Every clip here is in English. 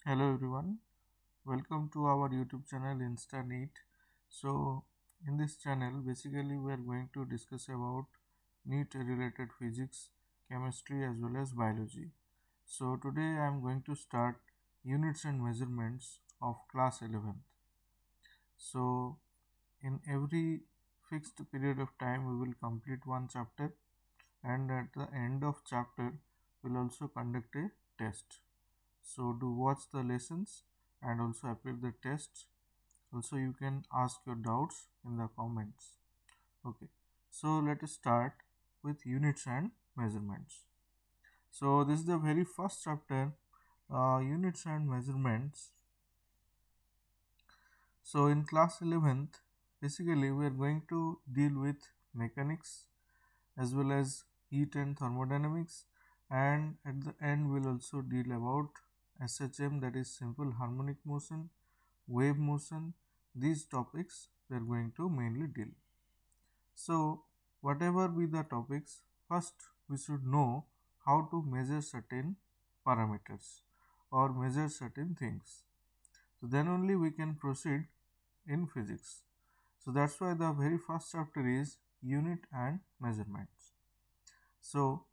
Hello everyone, welcome to our YouTube channel Insta NEET. So in this channel basically we are going to discuss about NEET related physics, chemistry as well as biology. So today I am going to start units and measurements of class 11th. So in every fixed period of time we will complete one chapter, and at the end of chapter we will also conduct a test. So do watch the lessons and also appear the tests. Also you can ask your doubts in the comments. Okay, so let us start with units and measurements. So this is the very first chapter, units and measurements. So in class 11th basically we are going to deal with mechanics as well as heat and thermodynamics, and at the end we'll also deal about SHM, that is simple harmonic motion, wave motion. These topics we are going to mainly deal. So whatever be the topics, first we should know how to measure certain parameters or measure certain things. So then only we can proceed in physics. So that's why the very first chapter is unit and measurements. So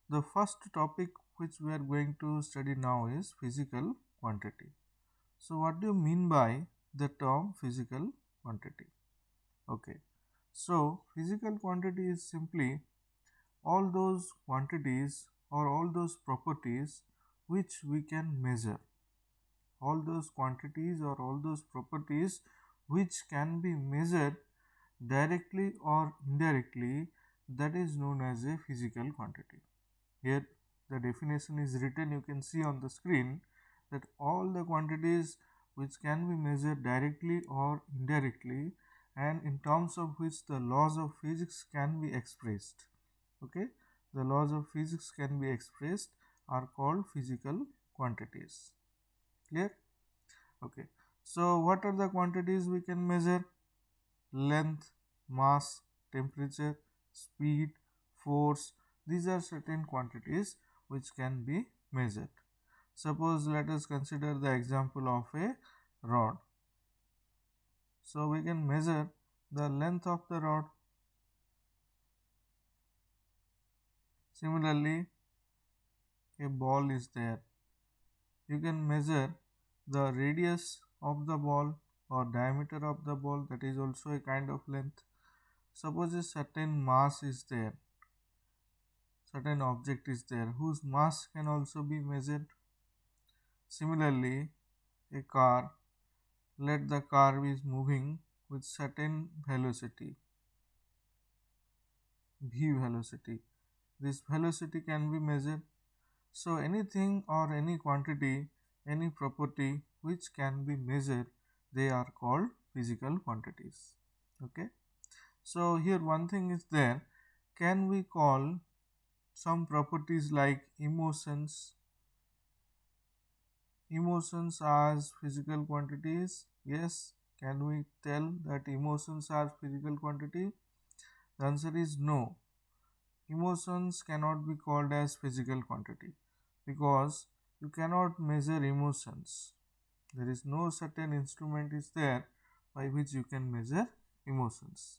the first topic which we are going to study now is physical quantity. So what do you mean by the term physical quantity? Okay. So physical quantity is simply all those quantities or all those properties which we can measure. All those quantities or all those properties which can be measured directly or indirectly, that is known as a physical quantity. Here the definition is written, you can see on the screen that all the quantities which can be measured directly or indirectly and in terms of which the laws of physics can be expressed. Okay, the laws of physics can be expressed are called physical quantities. Clear? Okay, so what are the quantities we can measure? Length, mass, temperature, speed, force. These are certain quantities which can be measured. Suppose let us consider the example of a rod. So we can measure the length of the rod. Similarly, a ball is there. You can measure the radius of the ball or diameter of the ball, that is also a kind of length. Suppose a certain mass is there, certain object is there whose mass can also be measured. Similarly, a car, let the car is moving with certain velocity, v velocity. This velocity can be measured. So anything or any quantity, any property which can be measured, they are called physical quantities. Okay. So here one thing is there, can we call some properties like emotions as physical quantities? Yes. Can we tell that emotions are physical quantity? The answer is no. Emotions cannot be called as physical quantity because you cannot measure emotions. There is no certain instrument is there by which you can measure emotions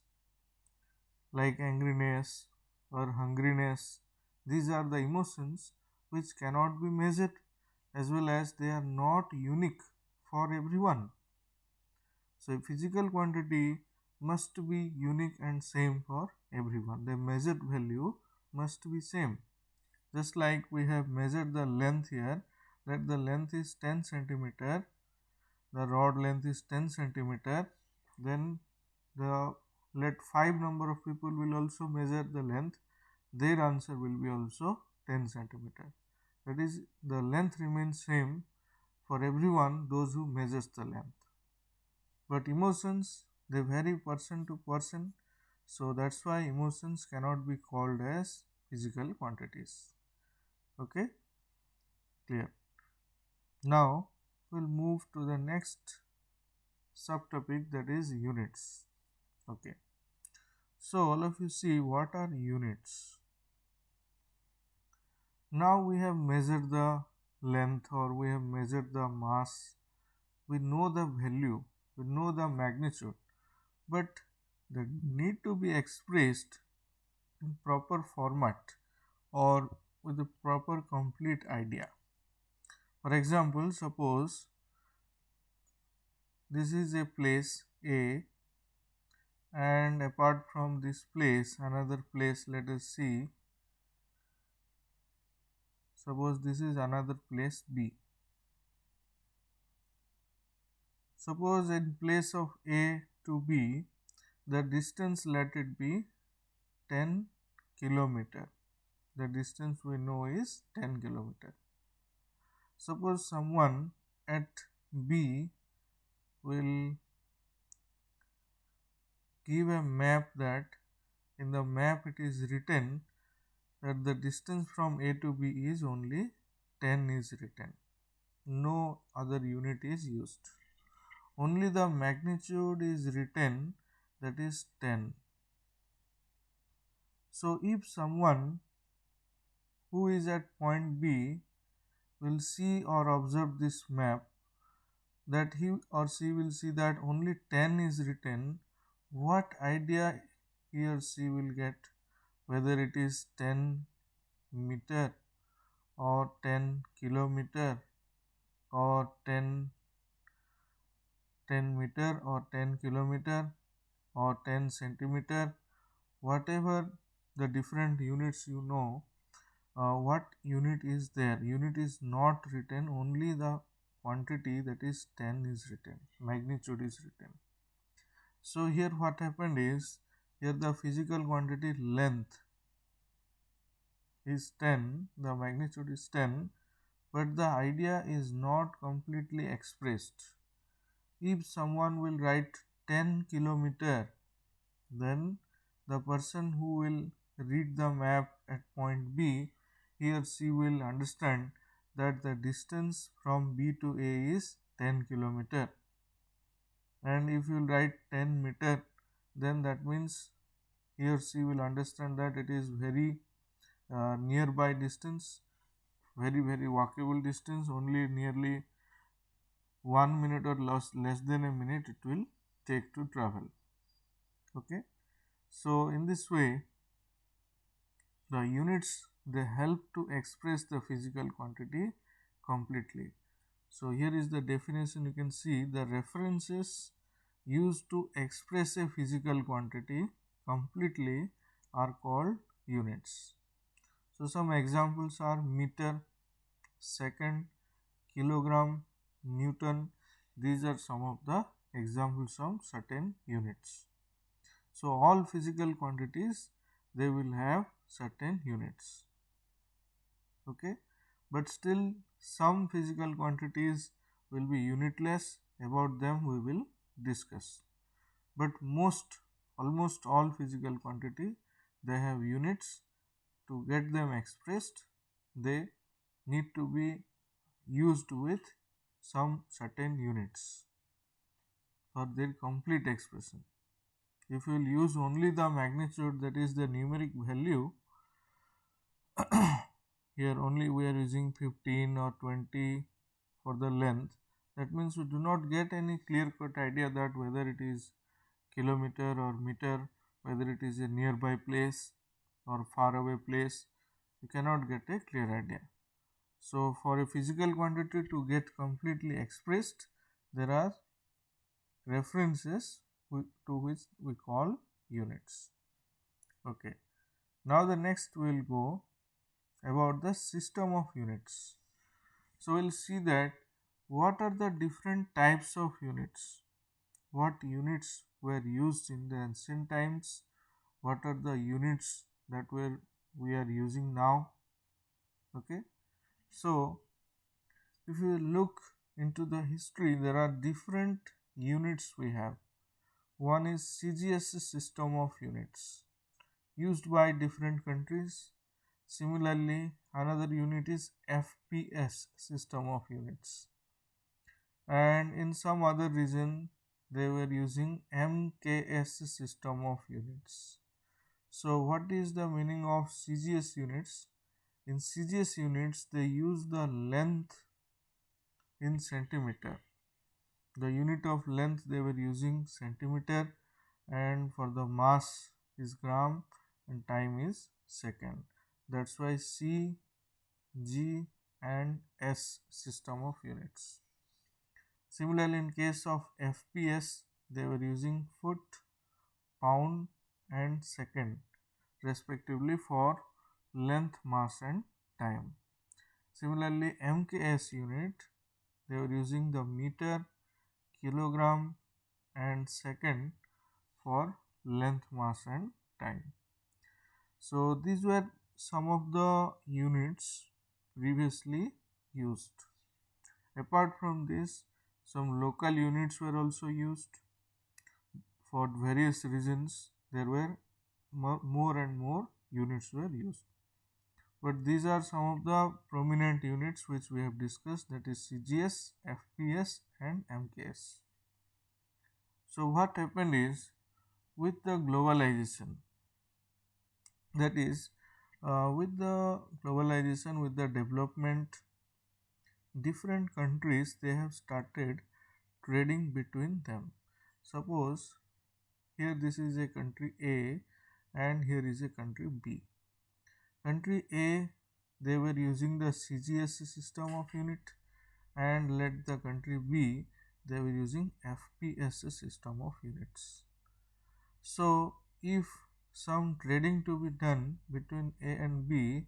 like angriness or hungriness. These are the emotions which cannot be measured, as well as they are not unique for everyone. So a physical quantity must be unique and same for everyone. The measured value must be same. Just like we have measured the length here, that the length is 10 centimeter, the rod length is 10 centimeter, then the let 5 number of people will also measure the length, their answer will be also 10 centimeter. That is, the length remains same for everyone, those who measures the length. But emotions, they vary person to person, so that's why emotions cannot be called as physical quantities. Okay, clear. Now we'll move to the next subtopic, that is units. Okay, so all of you see what are units. Now we have measured the length or we have measured the mass, we know the value, we know the magnitude, but they need to be expressed in proper format or with a proper complete idea. For example, suppose this is a place A, and apart from this place another place, let us see, suppose this is another place B. Suppose in place of A to B the distance, let it be 10 kilometer. The distance we know is 10 kilometer. Suppose someone at B will give a map, that in the map it is written that the distance from A to B is only 10 is written. No other unit is used. Only the magnitude is written, that is 10. So if someone who is at point B will see or observe this map, that he or she will see that only 10 is written, what idea he or she will get, whether it is 10 meter or 10 kilometer or 10 meter or 10 kilometer or 10 centimeter, whatever the different units you know, what unit is there, unit is not written, only the quantity, that is 10 is written, magnitude is written. So here what happened is, here the physical quantity length is 10, the magnitude is 10, but the idea is not completely expressed. If someone will write 10 kilometer, then the person who will read the map at point B, he or she will understand that the distance from B to A is 10 kilometer. And if you write 10 meter, then that means he or she will understand that it is very nearby distance, very walkable distance, only nearly 1 minute or less than a minute it will take to travel. Okay, so in this way the units, they help to express the physical quantity completely. So here is the definition, you can see the references used to express a physical quantity completely are called units. So some examples are meter, second, kilogram, Newton. These are some of the examples of certain units. So all physical quantities, they will have certain units. Okay, but still some physical quantities will be unitless. About them we will discuss. But almost all physical quantity, they have units. To get them expressed, they need to be used with some certain units for their complete expression. If you will use only the magnitude, that is the numeric value, here only we are using 15 or 20 for the length, that means we do not get any clear cut idea that whether it is kilometer or meter, whether it is a nearby place or far away place, you cannot get a clear idea. So for a physical quantity to get completely expressed, there are references to which we call units. Okay, now the next we will go about the system of units. So we will see that what are the different types of units, what units were used in the ancient times, what are the units that we are using now. Okay, so if you look into the history, there are different units we have. One is CGS system of units used by different countries. Similarly, another unit is FPS system of units, and in some other region they were using MKS system of units. So what is the meaning of CGS units? In CGS units, they use the length in centimeter. The unit of length they were using centimeter, and for the mass is gram and time is second. That's why C, G and S system of units. Similarly, in case of FPS, they were using foot, pound and second respectively for length, mass and time. Similarly, MKS unit, they were using the meter, kilogram and second for length, mass and time. So these were some of the units previously used. Apart from this, some local units were also used. For various reasons, there were more and more units were used. But these are some of the prominent units which we have discussed, that is CGS, FPS and MKS. So what happened is, with the globalization, that is with the globalization, with the development, different countries they have started trading between them. Suppose here this is a country A and here is a country B. Country A, they were using the CGS system of unit, and let the country B, they were using FPS system of units. So if some trading to be done between A and B,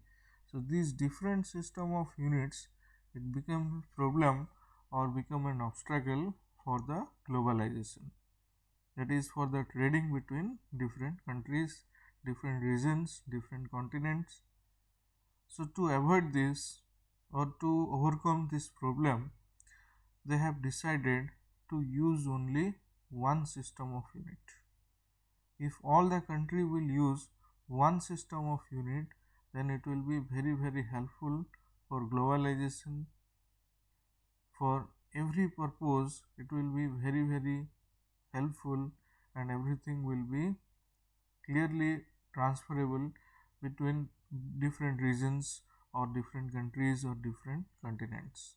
so these different system of units, it become a problem or become an obstacle for the globalization. That is for the trading between different countries, different regions, different continents. So to avoid this or to overcome this problem, they have decided to use only one system of unit. If all the country will use one system of unit, then it will be very helpful for globalization. For every purpose, it will be very helpful, and everything will be clearly transferable between different regions or different countries or different continents.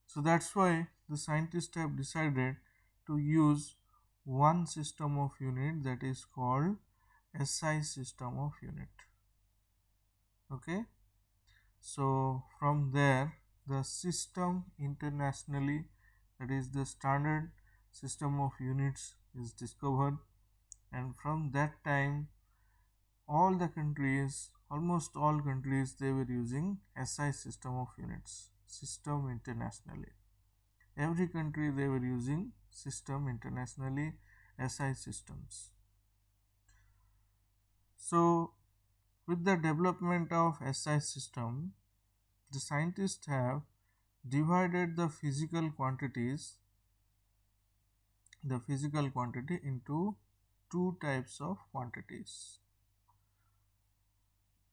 So that's why the scientists have decided to use one system of unit, that is called SI system of unit. Okay, so from there the system internationally, that is the standard system of units, is discovered, and from that time all the countries, almost all countries, they were using SI system of units, system internationally. Every country they were using system internationally, SI systems. So with the development of SI system, the scientists have divided the physical quantity into two types of quantities.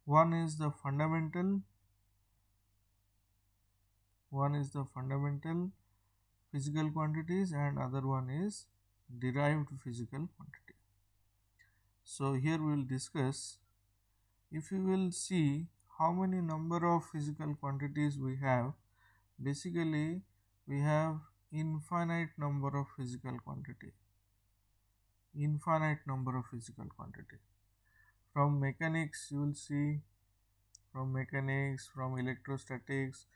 One is the fundamental physical quantities, and other one is derived physical quantity. So here we will discuss. If you will see how many number of physical quantities we have, basically we have infinite number of physical quantity. From mechanics you will see, from electrostatics,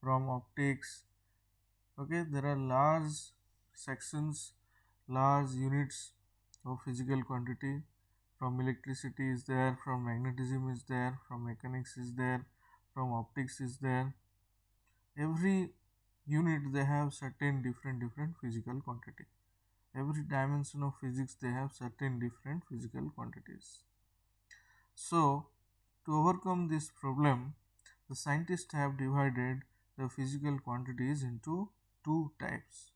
from optics. Okay, there are large sections, large units of physical quantity. From electricity is there, from magnetism is there, from mechanics is there, from optics is there. Every unit they have certain different physical quantity. Every dimension of physics they have certain different physical quantities. So to overcome this problem, the scientists have divided the physical quantities into two types.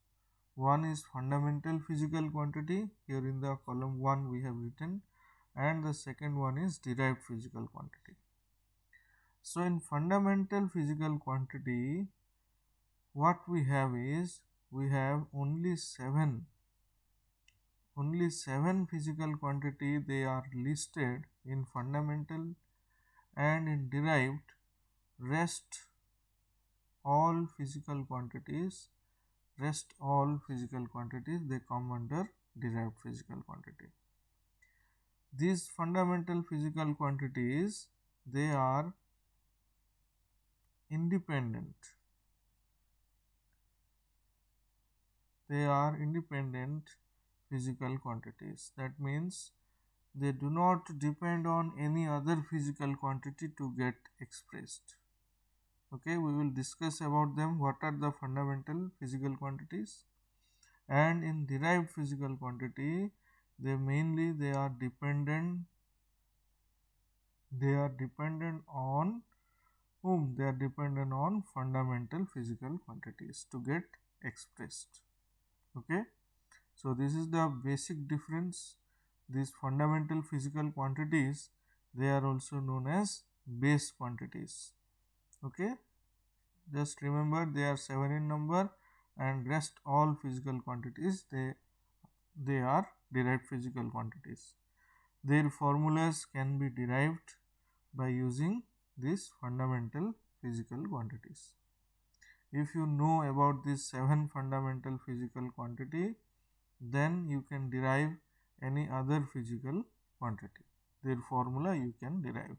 One is fundamental physical quantity, here in the column 1 we have written, and the second one is derived physical quantity. So in fundamental physical quantity, what we have is, we have only seven physical quantity they are listed in fundamental, and in derived, rest all physical quantities, they come under derived physical quantity. These fundamental physical quantities, they are independent. They are independent physical quantities. That means they do not depend on any other physical quantity to get expressed. Okay, we will discuss about them, what are the fundamental physical quantities. And in derived physical quantity, they are dependent on whom? They are dependent on fundamental physical quantities to get expressed. Okay, so this is the basic difference. These fundamental physical quantities, they are also known as base quantities. Okay, just remember they are 7 in number, and rest all physical quantities, they are derived physical quantities. Their formulas can be derived by using these fundamental physical quantities. If you know about these 7 fundamental physical quantity, then you can derive any other physical quantity. Their formula you can derive.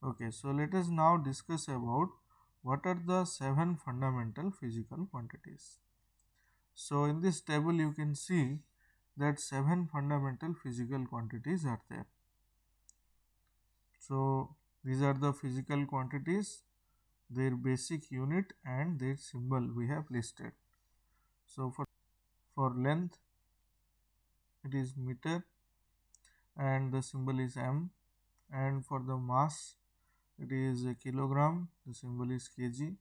Okay, so let us now discuss about what are the 7 fundamental physical quantities. So in this table you can see that 7 fundamental physical quantities are there. So these are the physical quantities, their basic unit and their symbol we have listed. So for length it is meter and the symbol is m, and for the mass it is a kilogram, the symbol is kg.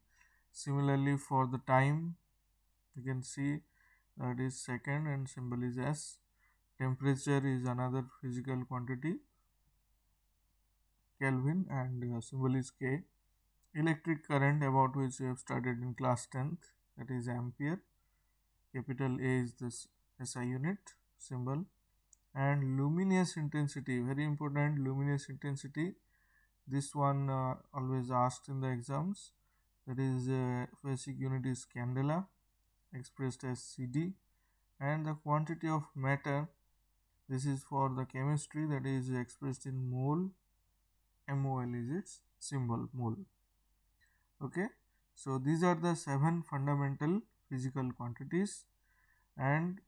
Similarly for the time you can see that is second and symbol is s. Temperature is another physical quantity, Kelvin, and symbol is K. Electric current, about which we have studied in class 10th, that is ampere. Capital A is this SI unit symbol. And luminous intensity, very important, luminous intensity. This one always asked in the exams. That is basic unit is candela, expressed as CD. And the quantity of matter, this is for the chemistry, that is expressed in mole. MOL is its symbol, mole. Okay, so these are the 7 fundamental physical quantities, and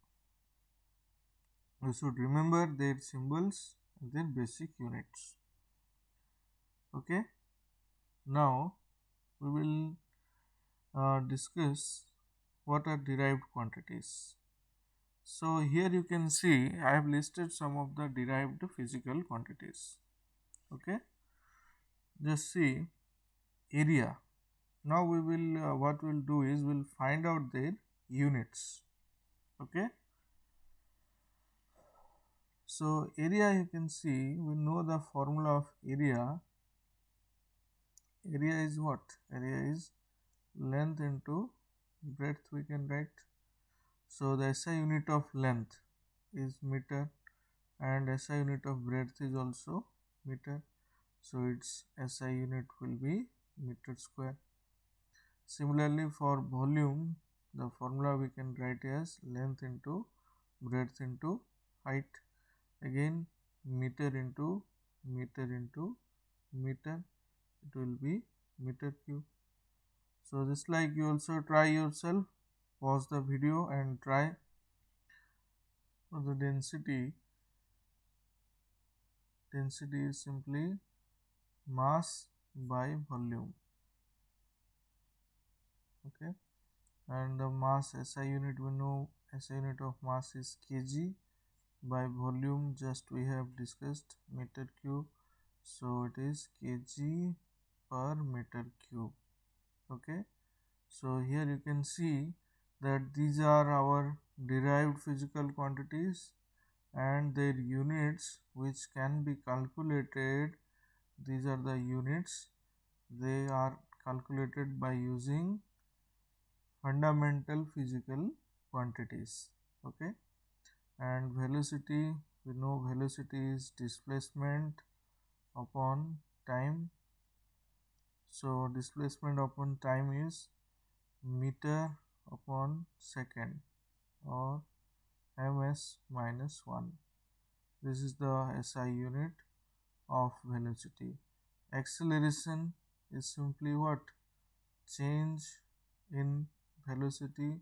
we should remember their symbols and their basic units. Okay, now we will discuss what are derived quantities. So here you can see I have listed some of the derived physical quantities. Okay, just see area. Now we will what we will do is we will find out their units. Okay, so area, you can see we know the formula of area. Area is what? Area is length into breadth, we can write. So the SI unit of length is meter and SI unit of breadth is also meter. So its SI unit will be meter square. Similarly for volume, the formula we can write as length into breadth into height. Again meter into meter into meter, it will be meter cube. So just like you also try yourself, pause the video and try. For the density is simply mass by volume. Okay, and the mass SI unit, we know SI unit of mass is kg. By volume, just we have discussed meter cube, so it is kg per meter cube. Okay, so here you can see that these are our derived physical quantities and their units which can be calculated. These are the units, they are calculated by using fundamental physical quantities. Okay, and velocity, we know velocity is displacement upon time. So displacement upon time is meter upon second, or ms minus 1. This is the SI unit of velocity. Acceleration is simply what? Change in velocity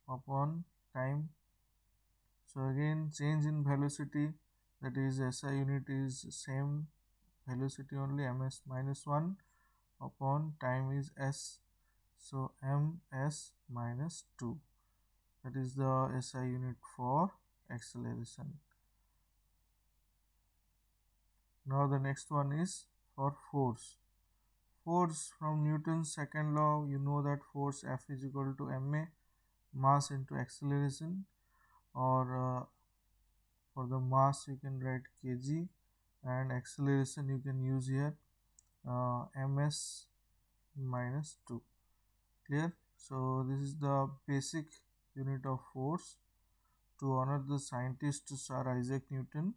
upon time. So again, change in velocity, that is SI unit is same velocity only, ms minus 1 upon time is s. So ms minus 2, that is the SI unit for acceleration. Now the next one is for force. Force, from Newton's second law, you know that force F is equal to ma, mass into acceleration, or for the mass you can write kg, and acceleration you can use here ms minus 2. Clear? So this is the basic unit of force. To honor the scientist Sir Isaac Newton,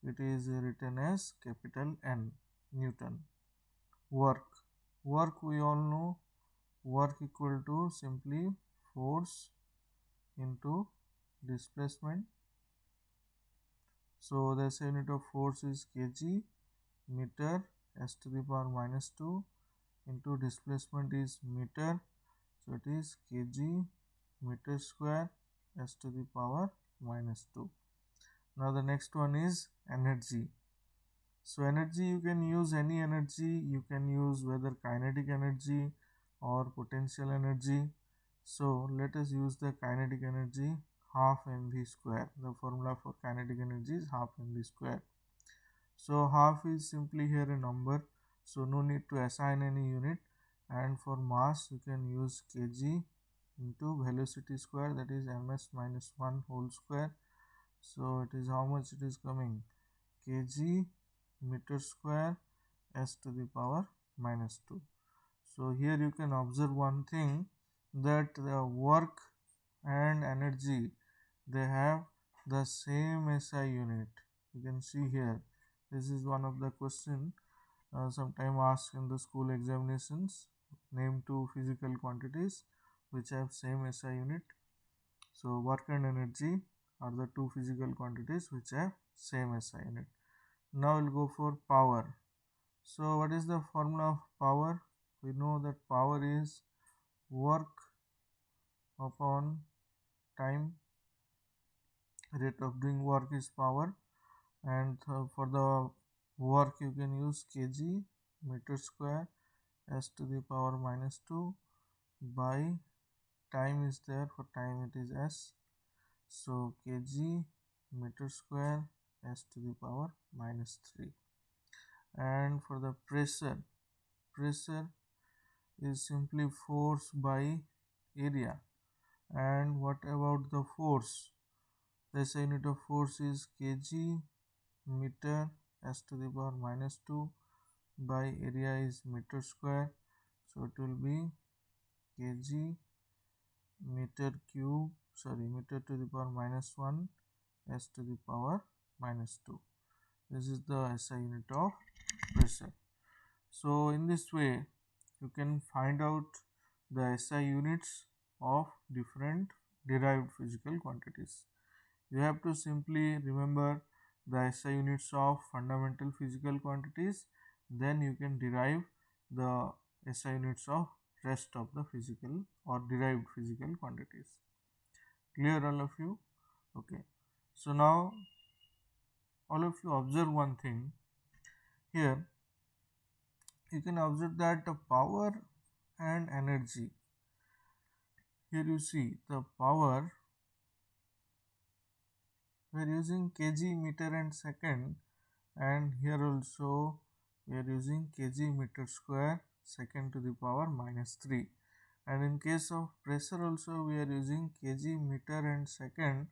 it is written as capital N, Newton. Work. Work, we all know, work equal to simply force into displacement. So the SI unit of force is kg meter s to the power minus 2 into displacement is meter. So it is kg meter square s to the power minus 2. Now the next one is energy. So energy, you can use any energy, you can use whether kinetic energy or potential energy. So let us use the kinetic energy, half mv square. The formula for kinetic energy is half mv square. So half is simply here a number, so no need to assign any unit. And for mass you can use kg into velocity square, that is ms minus 1 whole square. So it is how much it is coming, kg meter square s to the power minus 2. So here you can observe one thing, that the work and energy, they have the same SI unit. You can see here, this is one of the question sometime asked in the school examinations. Name two physical quantities which have same SI unit. So work and energy are the two physical quantities which have same SI unit. Now we'll go for power. So what is the formula of power? We know that power is work upon time. Rate of doing work is power, and for the work you can use kg meter square s to the power minus 2 by time is there, for time it is s. So kg meter square s to the power minus 3. And for the pressure, pressure is simply force by area. And what about the force? The SI unit of force is kg meter s to the power minus 2 by area is meter square. So it will be kg meter cube, meter to the power minus 1 s to the power minus 2. This is the SI unit of pressure. So in this way you can find out the SI units of different derived physical quantities. You have to simply remember the SI units of fundamental physical quantities, then you can derive the SI units of rest of the physical or derived physical quantities. Clear all of you? Okay. So now all of you observe one thing here. You can observe that the power and energy. Here you see the power, we are using kg meter and second, and here also we are using kg meter square second to the power minus 3. And in case of pressure also we are using kg meter and second,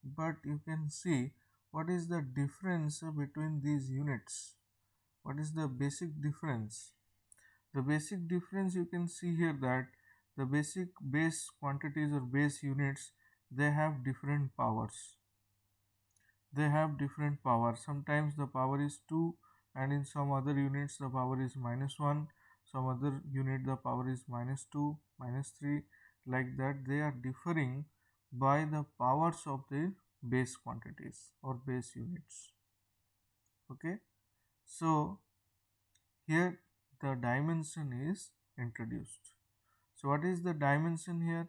but you can see what is the difference between these units. What is the basic difference? The basic difference you can see here, that the basic base quantities or base units, they have different powers. They have different power. Sometimes the power is 2 and in some other units the power is -1, some other unit the power is -2, -3, like that. They are differing by the powers of the base quantities or base units. Okay, so here the dimension is introduced. So what is the dimension here?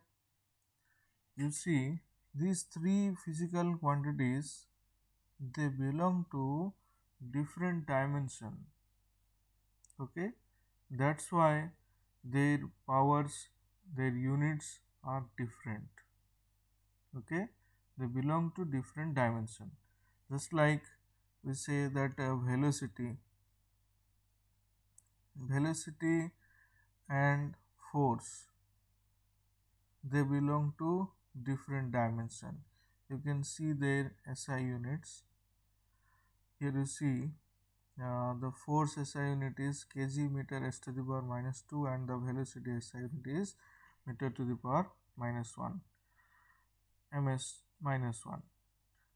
You see, these three physical quantities, they belong to different dimension. Okay, that's why their powers, their units are different. Okay, they belong to different dimension. Just like we say that velocity and force, they belong to different dimension. You can see their SI units. Here you see the force SI unit is kg meter s to the power -2, and the velocity SI unit is meter to the power -1, ms -1.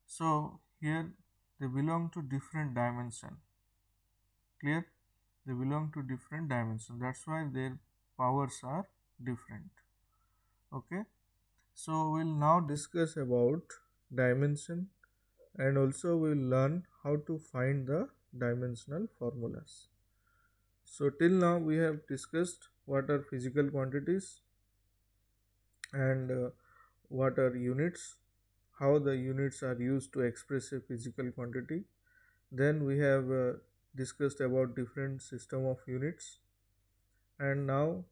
So here they belong to different dimension. Clear? They belong to different dimension. That's why their powers are different. Okay. So we'll now discuss about dimension, and also we'll learn how to find the dimensional formulas. So till now we have discussed what are physical quantities and what are units, how the units are used to express a physical quantity. Then we have discussed about different system of units, and now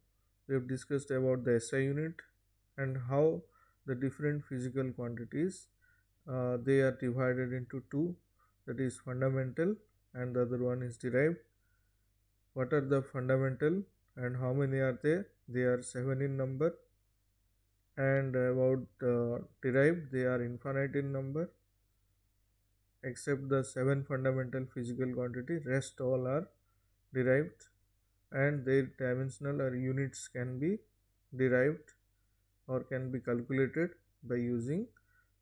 we have discussed about the SI unit and how the different physical quantities they are divided into two, that is fundamental and the other one is derived. What are the fundamental and how many are there? They are 7 in number, and about derived, they are infinite in number except the 7 fundamental physical quantity, rest all are derived, and their dimensional or units can be derived or can be calculated by using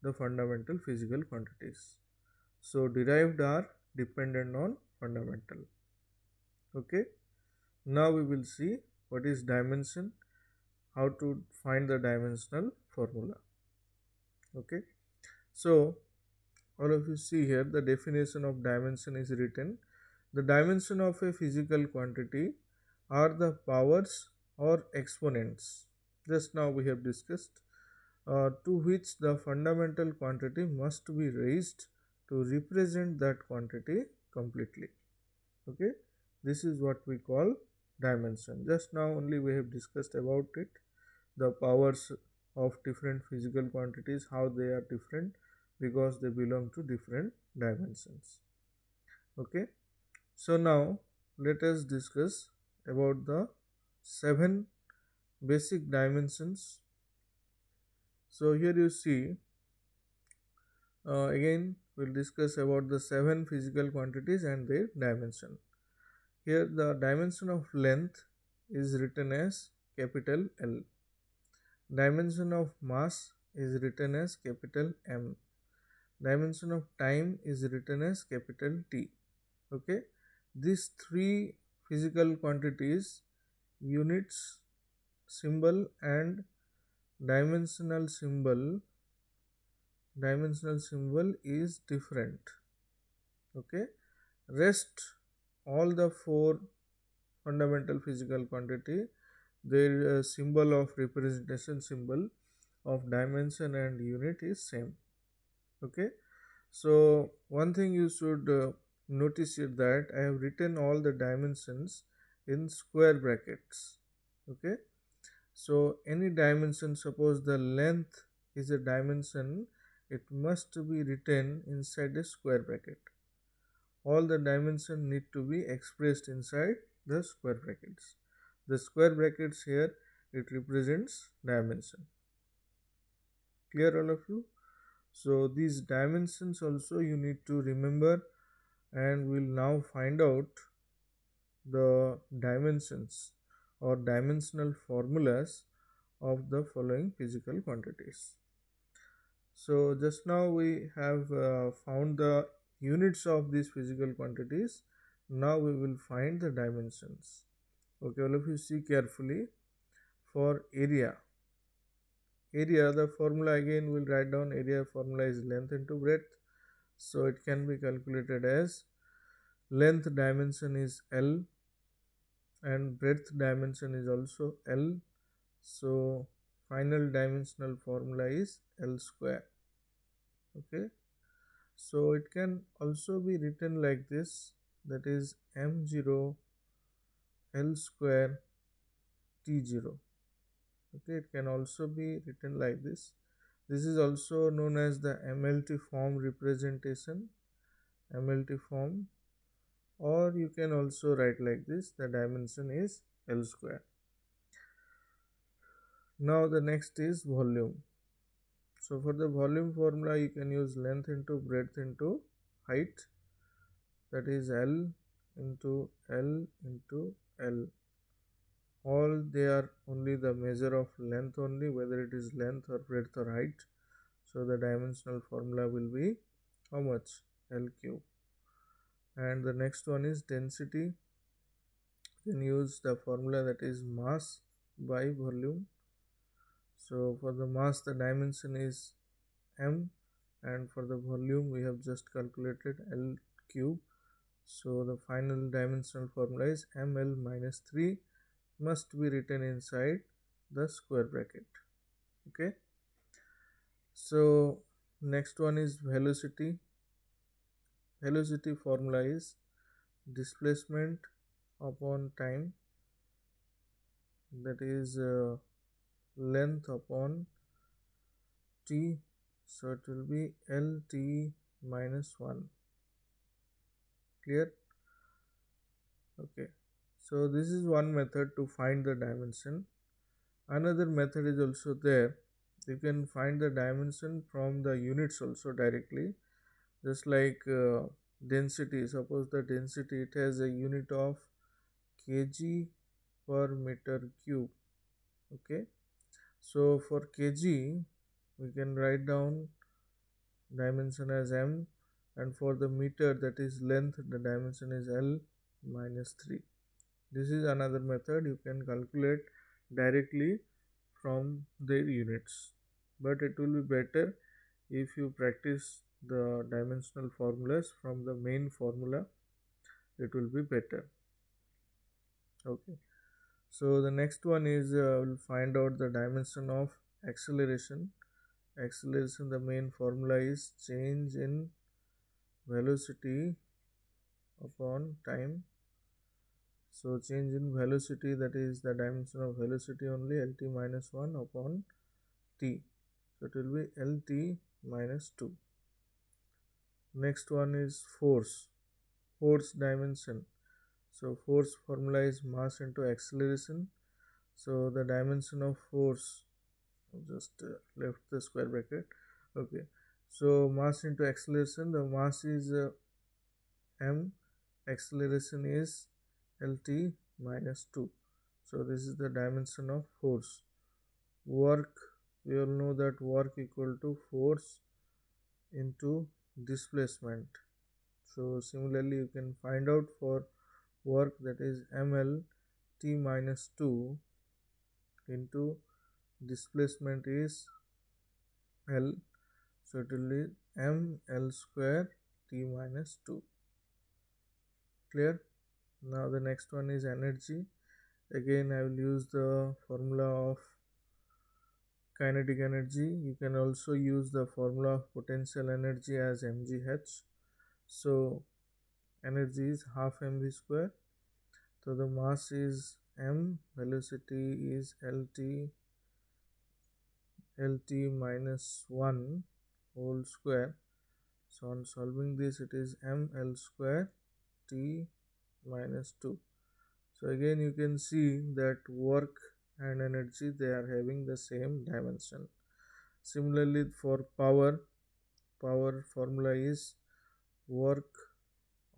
the fundamental physical quantities. So derived are dependent on fundamental. Okay, now we will see what is dimension, how to find the dimensional formula. Okay, so all of you see here the definition of dimension is written. The dimension of a physical quantity are the powers or exponents, just now we have discussed, to which the fundamental quantity must be raised to represent that quantity completely. Okay, this is what we call dimension. Just now only we have discussed about it, the powers of different physical quantities, how they are different because they belong to different dimensions. Okay, so now let us discuss about the 7 basic dimensions. So here you see again we'll discuss about the 7 physical quantities and their dimension. Here the dimension of length is written as capital L. Dimension of mass is written as capital M. Dimension of time is written as capital T. Okay, these 3 physical quantities, units, symbol and dimensional symbol is different. Okay, rest all the 4 fundamental physical quantity, their symbol of representation, symbol of dimension and unit is same. Okay, so one thing you should notice here that I have written all the dimensions in square brackets. Okay, so any dimension, suppose the length is a dimension, it must be written inside a square bracket. All the dimension need to be expressed inside the square brackets. The square brackets here, it represents dimension. Clear all of you? So these dimensions also you need to remember, and we'll now find out the dimensions or dimensional formulas of the following physical quantities. So just now we have found the units of these physical quantities. Now we will find the dimensions. Okay, all of you see carefully. For area, the formula again we'll write down. Area formula is length into breadth, so it can be calculated as length dimension is L and breadth dimension is also L, so final dimensional formula is L square. Okay, so it can also be written like this, that is m0 L square T0. Okay, it can also be written like this. This is also known as the MLT form representation, MLT form, or you can also write like this, the dimension is L square. Now the next is volume. So for the volume formula you can use length into breadth into height, that is L into L into L. All they are only the measure of length only, whether it is length or breadth or height. So the dimensional formula will be how much? L cube. And the next one is density. You can use the formula that is mass by volume. So for the mass the dimension is m, and for the volume we have just calculated L cube. So the final dimensional formula is ml minus 3, must be written inside the square bracket. Okay, so next one is velocity. Velocity formula is displacement upon time, that is length upon t, so it will be lt minus 1. Clear? Okay, so this is one method to find the dimension. Another method is also there. You can find the dimension from the units also directly, just like density. Suppose the density, it has a unit of kg per meter cube. Okay, so for kg we can write down dimension as m, and for the meter, that is length, the dimension is L minus 3. This is another method you can calculate directly from their units, but it will be better if you practice the dimensional formulas from the main formula. It will be better. Okay, so the next one is we'll find out the dimension of acceleration. Acceleration, the main formula is change in velocity upon time. So change in velocity, that is the dimension of velocity only, lt minus 1 upon t. So it will be lt minus 2. Next one is force. Force dimension. So force formula is mass into acceleration. So the dimension of force, just left the square bracket. Okay, so mass into acceleration, the mass is m, acceleration is lt minus 2. So this is the dimension of force. Work, we all know that work equal to force into displacement. So similarly you can find out for work, that is ml t minus 2 into displacement is L, so it will be m L square t minus 2. Clear? Now the next one is energy. Again I will use the formula of kinetic energy. You can also use the formula of potential energy as mgh. So energy is half mv square. So the mass is m, velocity is lt minus 1 whole square. So on solving this, it is ml square t minus 2. So again you can see that work and energy, they are having the same dimension. Similarly for power, power formula is work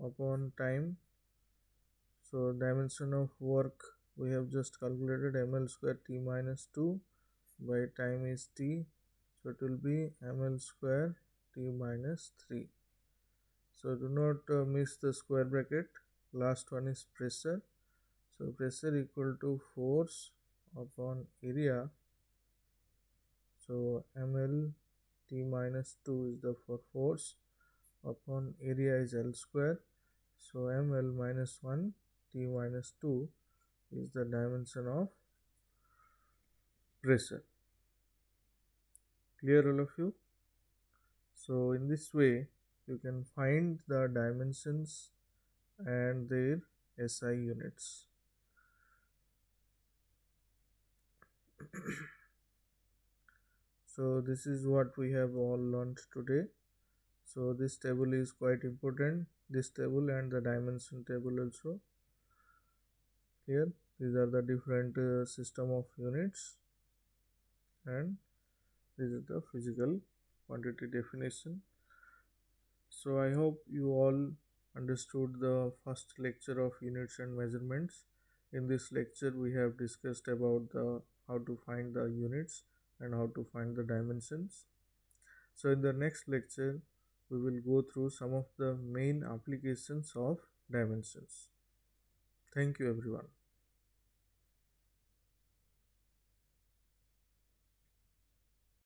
upon time. So dimension of work we have just calculated, ml square t minus 2 by time is t, so it will be ml square t minus 3. So do not miss the square bracket. last one is pressure. So pressure equal to force upon area. So ml T minus 2 is the for force upon area is L square. So ml minus 1 T minus 2 is the dimension of pressure. Clear all of you? So in this way you can find the dimensions and their SI units. So this is what we have all learned today. So this table is quite important, this table and the dimension table also. Here these are the different system of units, and this is the physical quantity definition. So I hope you all understood the first lecture of units and measurements. In this lecture we have discussed about the how to find the units and how to find the dimensions. So in the next lecture we will go through some of the main applications of dimensions. Thank you everyone.